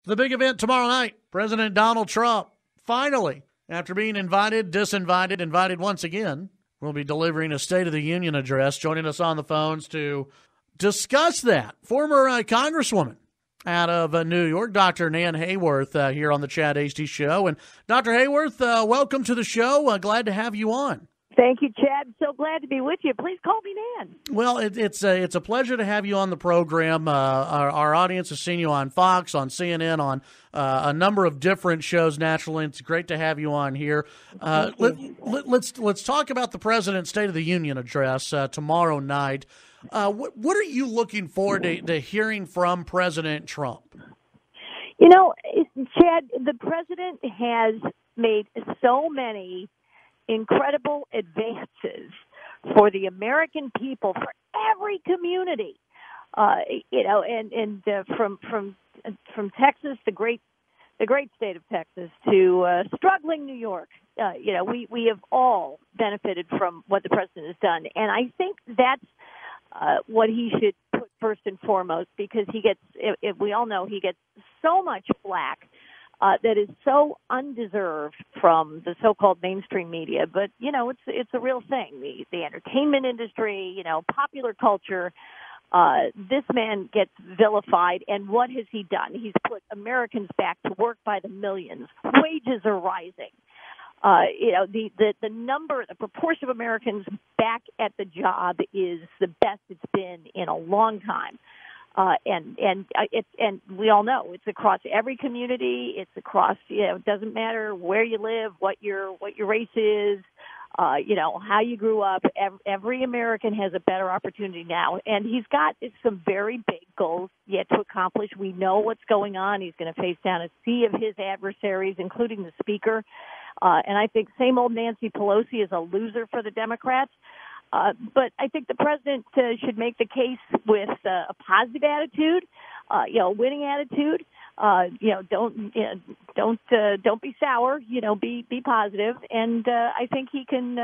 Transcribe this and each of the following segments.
The big event tomorrow night, President Donald Trump, finally, after being invited, disinvited, invited once again, will be delivering a State of the Union address. Joining us on the phones to discuss that, former Congresswoman out of New York, Dr. Nan Hayworth, here on the Chad Hasty Show. And Dr. Hayworth, welcome to the show. Glad to have you on. Thank you, Chad. So glad to be with you. Please call me Nan. Well, it's a pleasure to have you on the program. Our audience has seen you on Fox, on CNN, on a number of different shows nationally. It's great to have you on here. Let's talk about the President's State of the Union address tomorrow night. What are you looking forward to hearing from President Trump? You know, Chad, the President has made so many incredible advances for the American people, for every community, from Texas, the great state of Texas, to struggling New York. We have all benefited from what the President has done, and I think that's what he should put first and foremost, because we all know he gets so much flack that is so undeserved from the so-called mainstream media. But, it's a real thing. The entertainment industry, popular culture, this man gets vilified. And what has he done? He's put Americans back to work by the millions. Wages are rising. The proportion of Americans back at the job is the best it's been in a long time. And we all know it's across every community. It's across, it doesn't matter where you live, what your race is, how you grew up. Every American has a better opportunity now. And he's got some very big goals yet to accomplish. We know what's going on. He's going to face down a sea of his adversaries, including the Speaker. And I think same old Nancy Pelosi is a loser for the Democrats. But I think the president should make the case with a positive attitude, winning attitude. Don't be sour. Be positive, and I think he can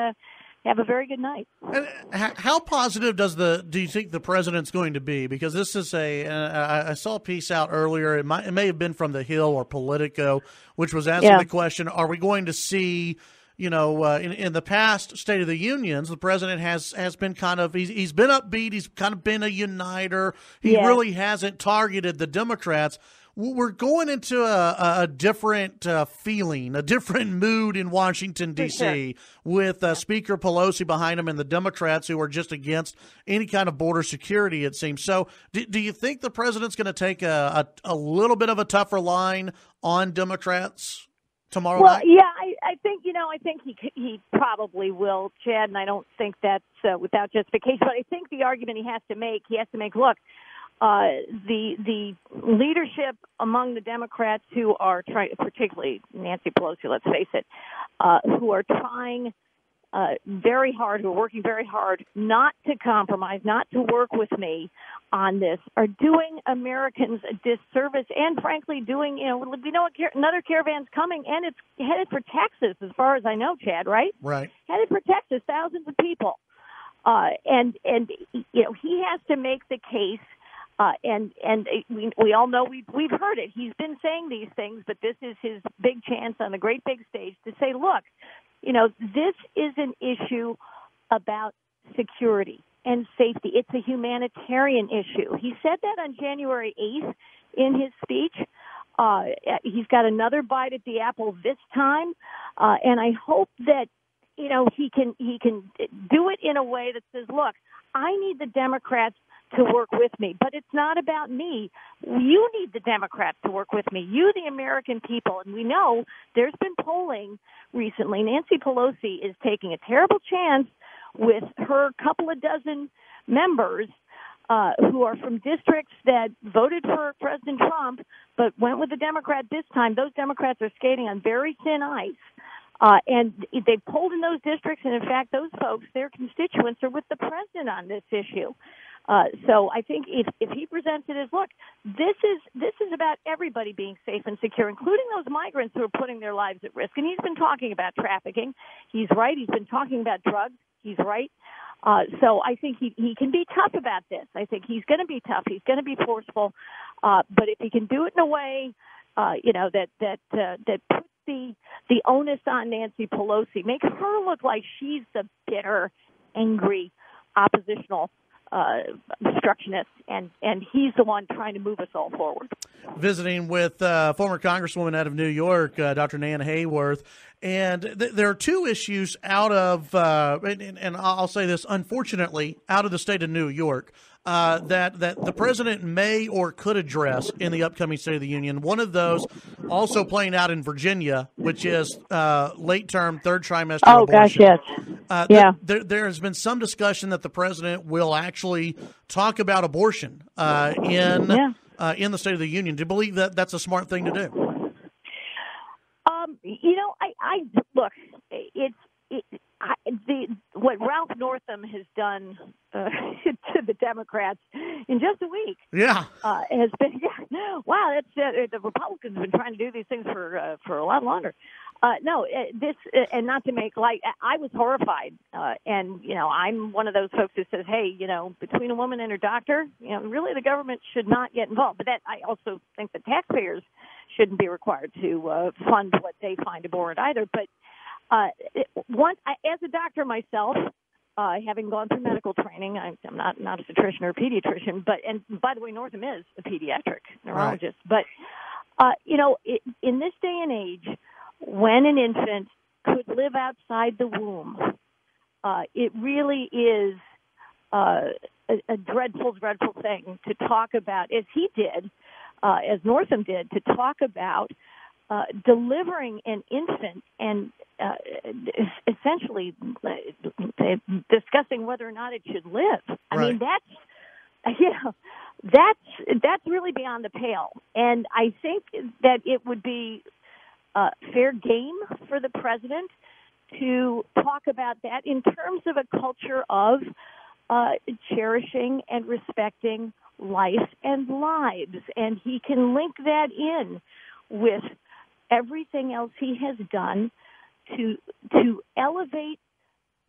have a very good night. And how positive do you think the president's going to be? Because this is I saw a piece out earlier. It may have been from The Hill or Politico, which was asking the question: are we going to see? In the past State of the Unions, the president has been kind of he's been upbeat. He's kind of been a uniter. He really hasn't targeted the Democrats. We're going into a different feeling, a different mood in Washington, D.C. with Speaker Pelosi behind him and the Democrats who are just against any kind of border security, it seems. So do you think the president's going to take a little bit of a tougher line on Democrats tomorrow night? Well, yeah, I think he probably will, Chad, and I don't think that's without justification. But I think the argument he has to make, look, the leadership among the Democrats who are trying, particularly Nancy Pelosi, let's face it, who are trying very hard, who are working very hard not to compromise, not to work with me on this, are doing Americans a disservice and, frankly, doing, another caravan's coming, and it's headed for Texas, as far as I know, Chad, right? Right. Headed for Texas, thousands of people. And he has to make the case. We all know we've heard it. He's been saying these things, but this is his big chance on the great big stage to say, look, this is an issue about security and safety. It's a humanitarian issue. He said that on January 8th in his speech. He's got another bite at the apple this time, and I hope that he can do it in a way that says, look, I need the Democrats to work with me, but it's not about me. You need the Democrats to work with me, you, the American people. And we know there's been polling recently. Nancy Pelosi is taking a terrible chance with her couple of dozen members who are from districts that voted for President Trump but went with the Democrat this time. Those Democrats are skating on very thin ice. And they polled in those districts, and in fact, those folks, their constituents, are with the president on this issue. So I think if he presents it as, look, this is about everybody being safe and secure, including those migrants who are putting their lives at risk. And he's been talking about trafficking. He's right. He's been talking about drugs. He's right. So I think he can be tough about this. I think he's going to be tough. He's going to be forceful. But if he can do it in a way that puts the onus on Nancy Pelosi, makes her look like she's the bitter, angry, oppositional obstructionist, and he's the one trying to move us all forward. Visiting with former Congresswoman out of New York, Dr. Nan Hayworth, and there are two issues out of, and I'll say this, unfortunately, out of the state of New York, that the president may or could address in the upcoming State of the Union. One of those also playing out in Virginia, which is late term, third trimester abortion. Gosh, yes. There has been some discussion that the president will actually talk about abortion in the State of the Union. Do you believe that that's a smart thing to do? I look. What Ralph Northam has done to the Democrats in just a week, has been wow. That's the Republicans have been trying to do these things for a lot longer. And not to make light, I was horrified, and I'm one of those folks that says, hey, between a woman and her doctor, really the government should not get involved. But that I also think the taxpayers shouldn't be required to fund what they find abhorrent either. But as a doctor myself, having gone through medical training, I'm not a obstetrician or a pediatrician, and by the way, Northam is a pediatric neurologist. Right. But in this day and age, when an infant could live outside the womb, it really is a dreadful, dreadful thing to talk about, as he did, as Northam did, to talk about delivering an infant and essentially discussing whether or not it should live. I mean, that's really beyond the pale. And I think that it would be fair game for the president to talk about that in terms of a culture of cherishing and respecting life and lives. And he can link that in with everything else he has done to elevate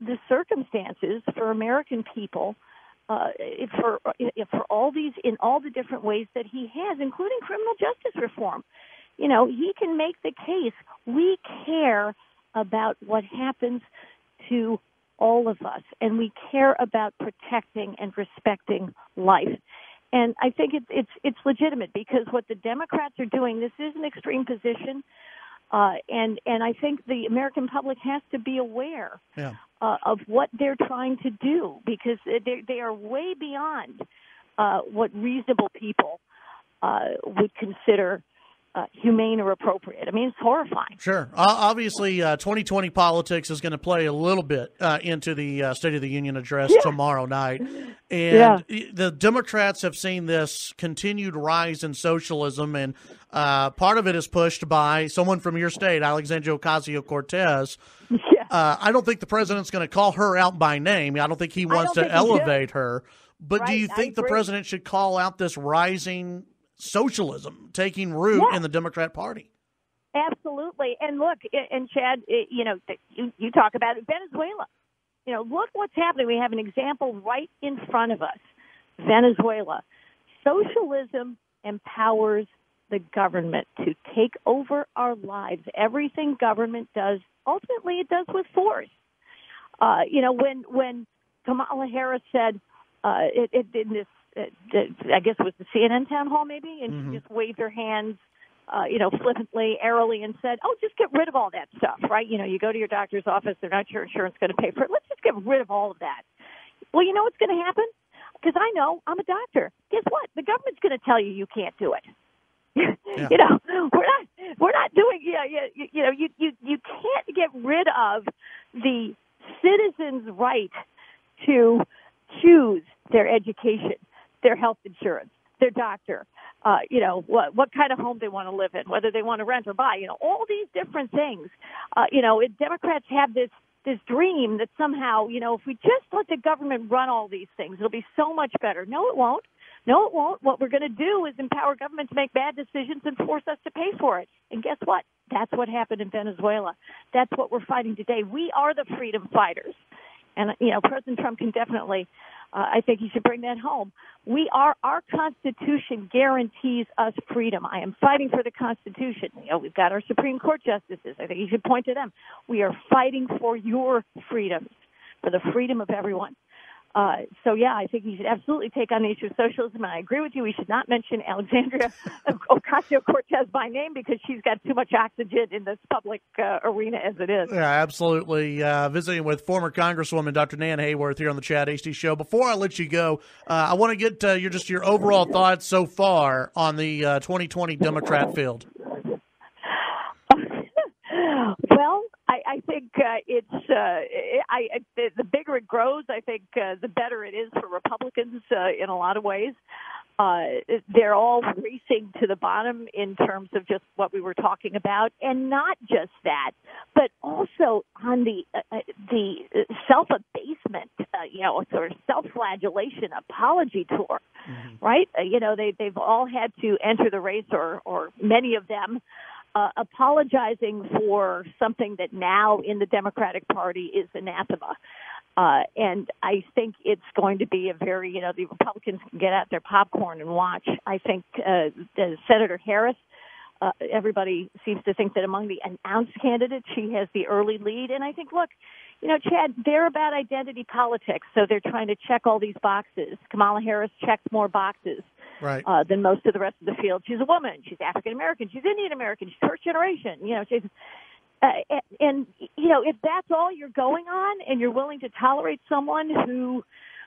the circumstances for American people for all these, in all the different ways that he has, including criminal justice reform. He can make the case we care about what happens to all of us, and we care about protecting and respecting life. And I think it's legitimate, because what the Democrats are doing, this is an extreme position, and I think the American public has to be aware of what they're trying to do, because they are way beyond what reasonable people would consider humane or appropriate. I mean, it's horrifying. Sure. Obviously, 2020 politics is going to play a little bit into the State of the Union address tomorrow night. And the Democrats have seen this continued rise in socialism, and part of it is pushed by someone from your state, Alexandria Ocasio-Cortez. I don't think the president's going to call her out by name. I don't think he wants to elevate her. But do you think the president should call out this rising socialism taking root in the Democrat Party? Absolutely. And look, and Chad, you talk about it, Venezuela. Look what's happening. We have an example right in front of us. Venezuela. Socialism empowers the government to take over our lives. Everything government does, ultimately it does with force. When Kamala Harris said in this, I guess it was the CNN town hall maybe, and she just waved her hands, flippantly, airily, and said, just get rid of all that stuff, right? You go to your doctor's office, they're not sure insurance going to pay for it. Let's just get rid of all of that. Well, you know what's going to happen? Because I know, I'm a doctor. Guess what? The government's going to tell you you can't do it. We're not doing, you can't get rid of the citizen's right to choose their education, their health insurance, their doctor, what kind of home they want to live in, whether they want to rent or buy, all these different things. Democrats have this dream that somehow, if we just let the government run all these things, it'll be so much better. No, it won't. No, it won't. What we're going to do is empower government to make bad decisions and force us to pay for it. And guess what? That's what happened in Venezuela. That's what we're fighting today. We are the freedom fighters. And, President Trump can definitely, I think he should bring that home. Our Constitution guarantees us freedom. I am fighting for the Constitution. We've got our Supreme Court justices. I think you should point to them. We are fighting for your freedoms, for the freedom of everyone. I think he should absolutely take on the issue of socialism. And I agree with you. We should not mention Alexandria Ocasio-Cortez by name because she's got too much oxygen in this public arena as it is. Yeah, absolutely. Visiting with former Congresswoman Dr. Nan Hayworth here on the Chad Hasty Show. Before I let you go, I want to get your overall thoughts so far on the 2020 Democrat field. Well, I think the bigger it grows, I think the better it is for Republicans in a lot of ways. They're all racing to the bottom in terms of just what we were talking about, and not just that, but also on the self-abasement, sort of self-flagellation apology tour, right? They've all had to enter the race, or many of them, apologizing for something that now in the Democratic Party is anathema. And I think it's going to be a very, the Republicans can get out their popcorn and watch. I think Senator Harris, everybody seems to think that among the announced candidates, she has the early lead. And I think, look, Chad, they're about identity politics, so they're trying to check all these boxes. Kamala Harris checks more boxes than most of the rest of the field. She's a woman. She's African-American. She's Indian-American. She's first generation. If that's all you're going on and you're willing to tolerate someone who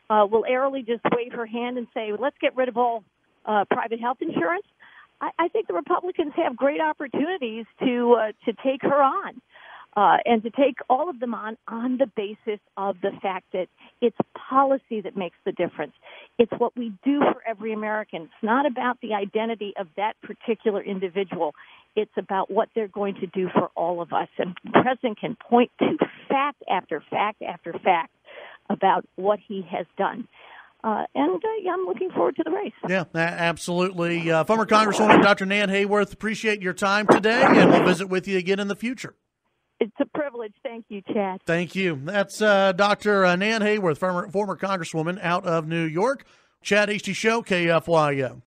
will airily just wave her hand and say, let's get rid of all private health insurance, I think the Republicans have great opportunities to take her on. And to take all of them on the basis of the fact that it's policy that makes the difference. It's what we do for every American. It's not about the identity of that particular individual. It's about what they're going to do for all of us. And the president can point to fact after fact after fact about what he has done. I'm looking forward to the race. Yeah, absolutely. Former Congresswoman Dr. Nan Hayworth, appreciate your time today, and we'll visit with you again in the future. It's a privilege. Thank you, Chad. Thank you. That's Dr. Nan Hayworth, former Congresswoman out of New York. Chad Hasty Show, KFYO.